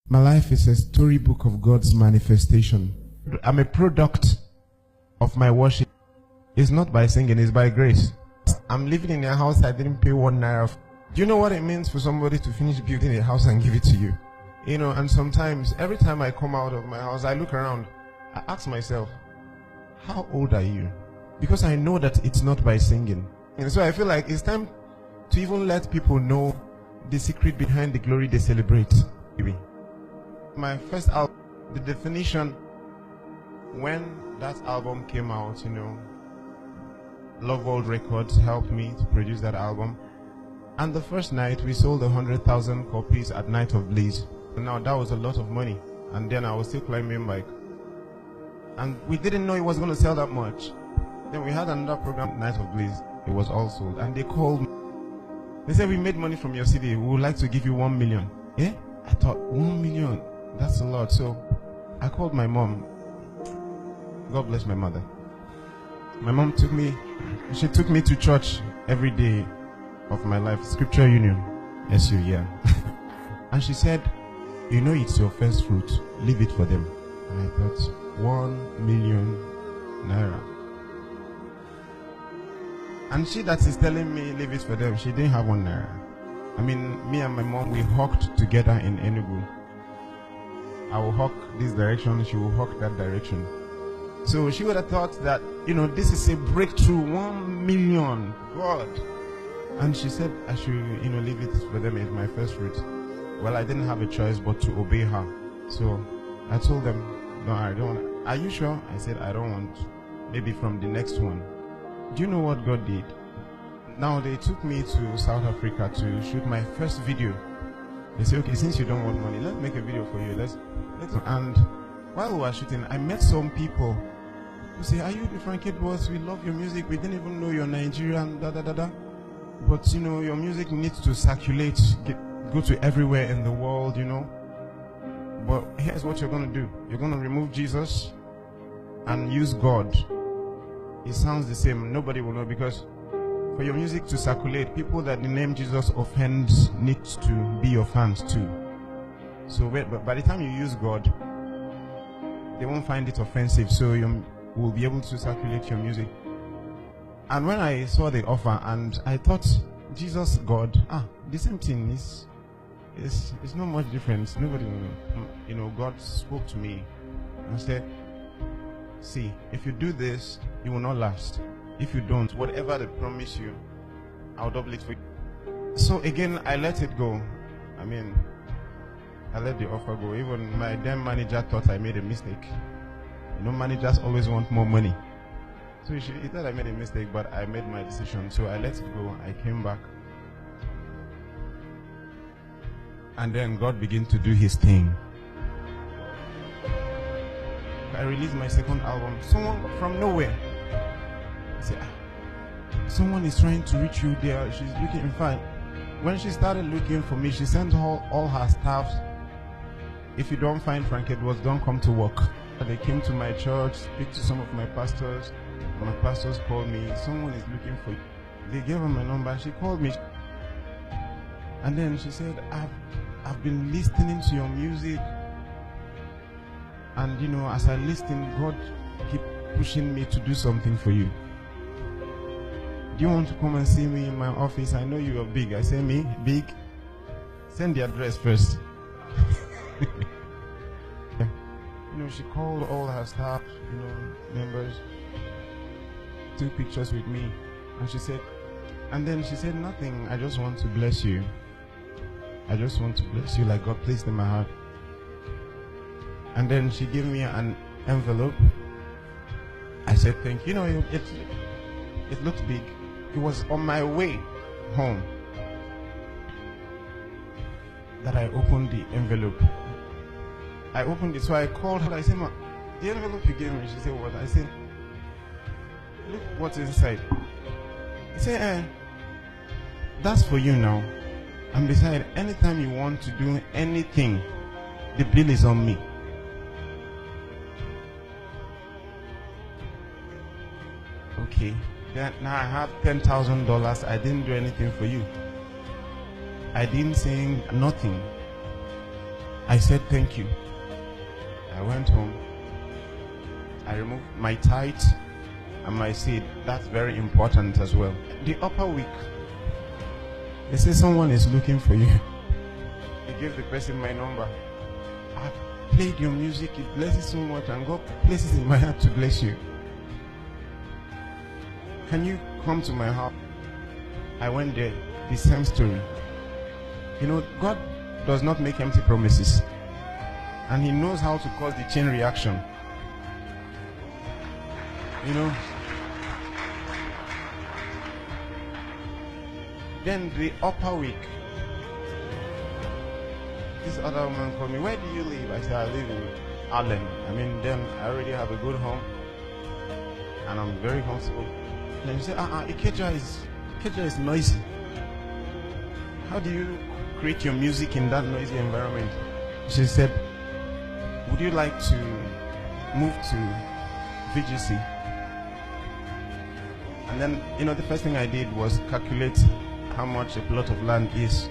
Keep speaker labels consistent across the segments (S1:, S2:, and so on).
S1: My life is a storybook of God's manifestation. I'm a product of my worship. It's not by singing, it's by grace. I'm living in a house I didn't pay 1 naira. Do you know what it means for somebody to finish building a house and give it to you? You know, and sometimes, every time I come out of my house, I look around, I ask myself, how old are you? Because I know that it's not by singing. And so I feel like it's time to even let people know the secret behind the glory they celebrate. My first album, The Definition, when that album came out, you know, Love World Records helped me to produce that album. And the first night, we sold 100,000 copies at Night of Bliss. Now, that was a lot of money. And then I was still climbing bike. And we didn't know it was going to sell that much. Then we had another program, Night of Bliss. It was all sold. And they called me. They said, we made money from your CD. We would like to give you 1 million. Yeah? I thought, 1 million? That's a lot. So I called my mom. God bless my mother. My mom took me to church every day of my life. Scripture Union. SU, yeah. And she said, you know it's your first fruit. Leave it for them. And I thought, 1 million naira. And she that is telling me leave it for them, she didn't have 1 naira. I mean, me and my mom, we hawked together in Enugu. I will hawk this direction, she will hawk that direction. So she would have thought that, you know, this is a breakthrough, 1 million, God. And she said I should, you know, leave it for them as my first fruit. Well, I didn't have a choice but to obey her. So I told them, no, I don't want. Are you sure? I said, I don't want. Maybe from the next one. Do you know what God did? Now they took me to South Africa to shoot my first video. They said, okay, since you don't want money, let's make a video for you. And while we were shooting, I met some people who say, are you the Frankie Edwards? We love your music. We didn't even know you're Nigerian, But, you know, your music needs to circulate, go to everywhere in the world, you know. But here's what you're going to do. You're going to remove Jesus and use God. It sounds the same. Nobody will know, because for your music to circulate, people that the name Jesus offends need to be your fans too. So but by the time you use God, they won't find it offensive, so you will be able to circulate your music. And when I saw the offer, and I thought, Jesus, God, the same thing is not much difference. Nobody will know. You know, God spoke to me and said, see, if you do this, you will not last. If you don't, whatever they promise you, I'll double it for you. So again, I let it go. I mean, I let the offer go. Even my damn manager thought I made a mistake. You know, managers always want more money. So he thought I made a mistake, but I made my decision. So I let it go. I came back. And then God began to do his thing. I released my second album. Someone from nowhere said, someone is trying to reach you there. She's looking. In fact, when she started looking for me, she sent all her staff. If you don't find Frankie Edwards, don't come to work. They came to my church, speak to some of my pastors. My pastors called me. Someone is looking for you. They gave her my number. She called me. And then she said, I've been listening to your music. And you know, as I listen, God keep pushing me to do something for you. Do you want to come and see me in my office? I know you are big. I say, me? Big? Send the address first. You know, she called all her staff, you know, members, took pictures with me. And she said, nothing. I just want to bless you. I just want to bless you like God placed in my heart. And then she gave me an envelope. I said, thank you. You know, it looked big. It was on my way home that I opened the envelope. I opened it, so I called her. I said, ma, the envelope you gave me. She said, what? I said, look what's inside. He said, that's for you now. And besides, anytime you want to do anything, the bill is on me. Okay, then now I have $10,000. I didn't do anything for you. I didn't sing nothing. I said thank you. I went home. I removed my tithe and my seed. That's very important as well. The upper week, they say someone is looking for you. They gave the person my number. I've played your music, it blesses so much, and God places in my heart to bless you. Can you come to my house? I went there. The same story. You know, God does not make empty promises, and He knows how to cause the chain reaction. You know. Then the upper week, this other woman called me. Where do you live? I said, I live in Ireland. I mean, then I already have a good home, and I'm very comfortable. And she said, Ikeja is noisy. How do you create your music in that noisy environment? She said, would you like to move to VGC? And then, you know, the first thing I did was calculate how much a plot of land is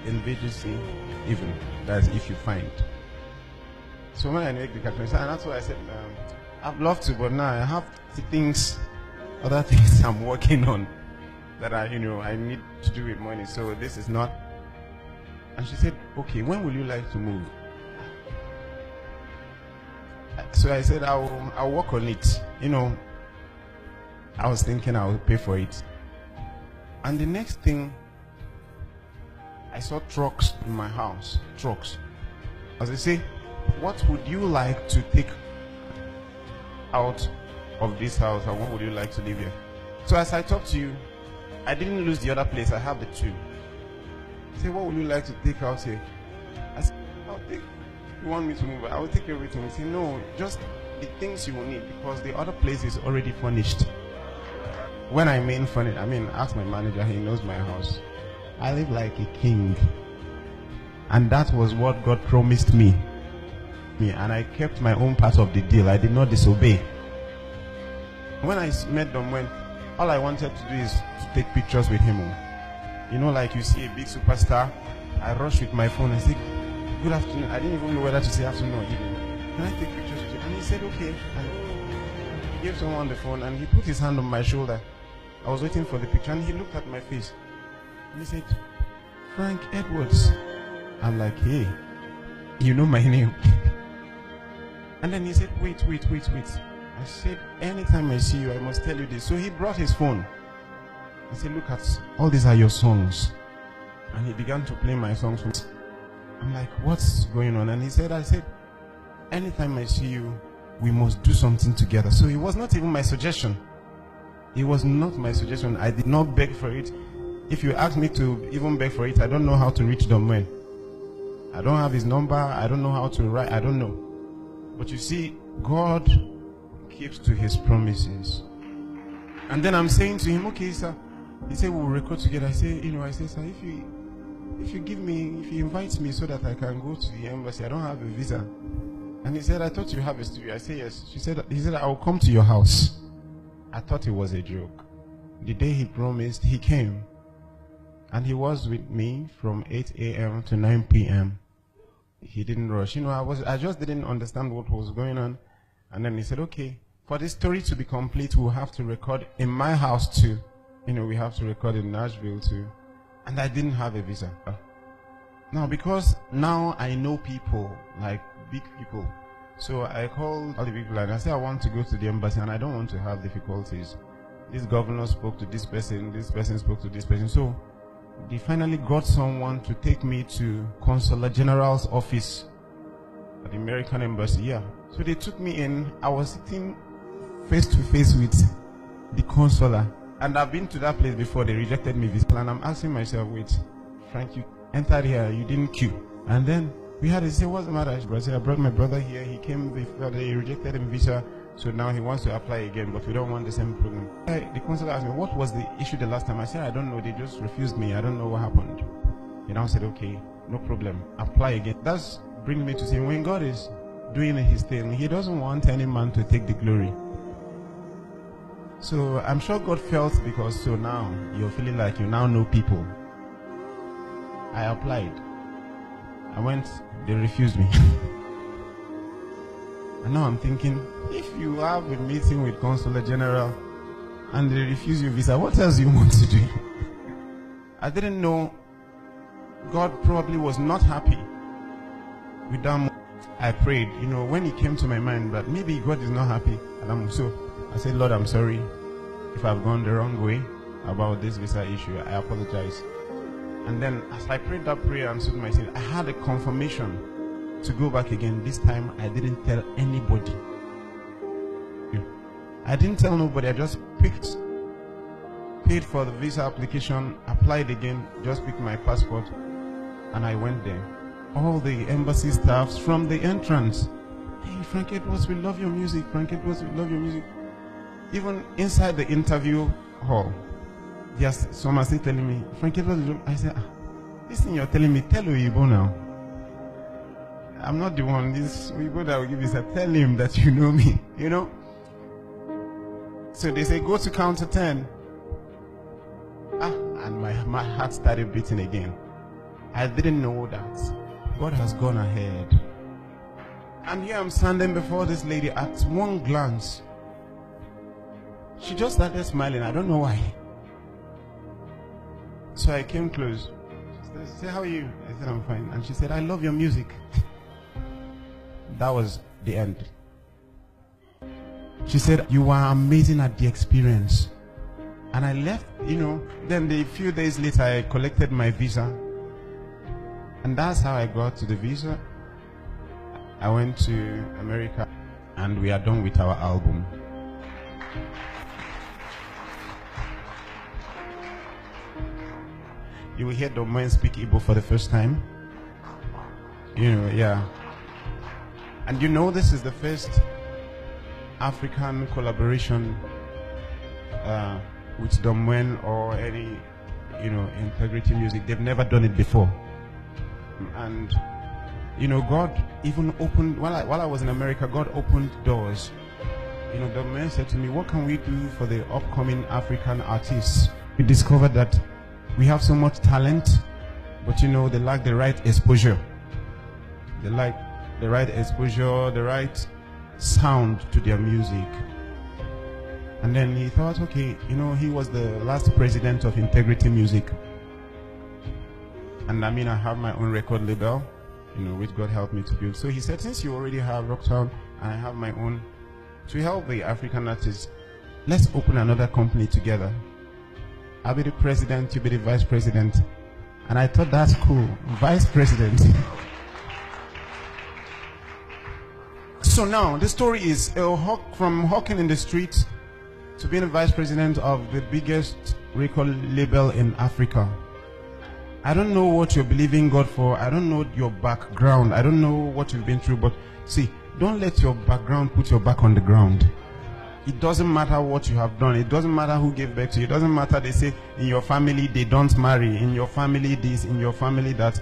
S1: in VGC, even. That's if you find. So when I make the calculation, and that's why I said, I'd love to, but now I have other things I'm working on that I need to do with money. So this is not. And she said, okay, when will you like to move? So I said, I'll work on it. You know, I was thinking I would pay for it. And the next thing, I saw trucks in my house. Trucks. As I say, what would you like to take out of this house, and what would you like to live here? So as I talk to you, I didn't lose the other place. I have the two. I say, what would you like to take out here? I said, I'll take. You want me to move? I will take everything. He said, no, just the things you will need, because the other place is already furnished. When I mean furnished, I mean, ask my manager. He knows my house. I live like a king, and that was what God promised me. And I kept my own part of the deal. I did not disobey. When I met Domwen, all I wanted to do is to take pictures with him. You know, like you see a big superstar, I rush with my phone and say, good afternoon. I didn't even know whether to say afternoon or evening. Can I take pictures with you? And he said, okay. And he gave someone the phone, and he put his hand on my shoulder. I was waiting for the picture, and he looked at my face. And he said, Frank Edwards. I'm like, hey, you know my name. And then he said, wait. I said, anytime I see you, I must tell you this. So he brought his phone. I said, look at, all these are your songs. And he began to play my songs. I'm like, what's going on? And I said, anytime I see you, we must do something together. So it was not even my suggestion. It was not my suggestion. I did not beg for it. If you ask me to even beg for it, I don't know how to reach Domwen. I don't have his number. I don't know how to write. I don't know. But you see, God keeps to his promises. And then I'm saying to him, okay, sir. He said, we'll record together. I say, sir, if you invite me so that I can go to the embassy, I don't have a visa. And he said, I thought you have a studio. I said, yes. He said, I will come to your house. I thought it was a joke. The day he promised, he came. And he was with me from 8 a.m. to 9 p.m. He didn't rush. I just didn't understand what was going on. And then he said, okay, for this story to be complete, we'll have to record in my house too. We have to record in Nashville too. And I didn't have a visa. Now, because now I know people, like big people. So I called all the people and I said, I want to go to the embassy and I don't want to have difficulties. This governor spoke to this person spoke to this person. So they finally got someone to take me to Consular General's office at the American embassy. Yeah. So they took me in. I was sitting face to face with the consular. And I've been to that place before. They rejected me visa. And I'm asking myself, wait, Frank, you entered here, you didn't queue. And then we had to say, what's the matter? I brought my brother here. He came before, they rejected him visa. So now he wants to apply again, but we don't want the same program. The consular asked me, what was the issue the last time? I said, I don't know. They just refused me. I don't know what happened. He now said, okay, no problem. Apply again. That's bringing me to say, when God is doing his thing, he doesn't want any man to take the glory. So I'm sure God felt, because so now you're feeling like you now know people. I applied. I went, they refused me. And now I'm thinking, if you have a meeting with Consulate General and they refuse you visa, what else do you want to do? I didn't know God probably was not happy with that. I prayed, when it came to my mind that maybe God is not happy. And so I said, Lord, I'm sorry if I've gone the wrong way about this visa issue. I apologize. And then as I prayed that prayer and stood myself, I had a confirmation to go back again. This time I didn't tell anybody. I didn't tell nobody. I just paid for the visa application, applied again, just picked my passport, and I went there. All the embassy staffs from the entrance, hey, Frank Edwards, we love your music. Frank Edwards, we love your music. Even inside the interview hall, yes, someone still telling me, Frank Edwards, I said, this thing you're telling me, tell Uyibo now. I'm not the one. This Uyibo that will give you, tell him that you know me, So they say, go to counter 10. And my heart started beating again. I didn't know that God has gone ahead. And here I'm standing before this lady. At one glance, she just started smiling. I don't know why. So I came close. She said, how are you? I said, I'm fine. And she said, I love your music. That was the end. She said, you are amazing at the experience. And I left, then a few days later, I collected my visa. And that's how I got to the visa. I went to America and we are done with our album. You will hear Domain speak Igbo for the first time. Yeah. And this is the first African collaboration with Domain or any, Integrity Music. They've never done it before. And, God even opened, while I was in America, God opened doors. Domain said to me, what can we do for the upcoming African artists? We discovered that we have so much talent, but they lack the right exposure. They lack the right exposure, the right sound to their music. And then he thought, okay, he was the last president of Integrity Music. And I have my own record label, which God helped me to build. So he said, since you already have Rocktown and I have my own, to help the African artists, let's open another company together. I'll be the president, you'll be the vice president. And I thought, that's cool, vice president. So now, the story is from hawking in the streets to being the vice president of the biggest record label in Africa. I don't know what you're believing God for. I don't know your background. I don't know what you've been through. But see, don't let your background put your back on the ground. It doesn't matter what you have done. It doesn't matter who gave birth to you. It doesn't matter, they say, in your family they don't marry. In your family this, in your family that.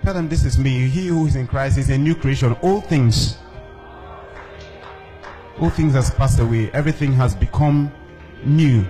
S1: Tell them, this is me. He who is in Christ is a new creation. All things has passed away. Everything has become new.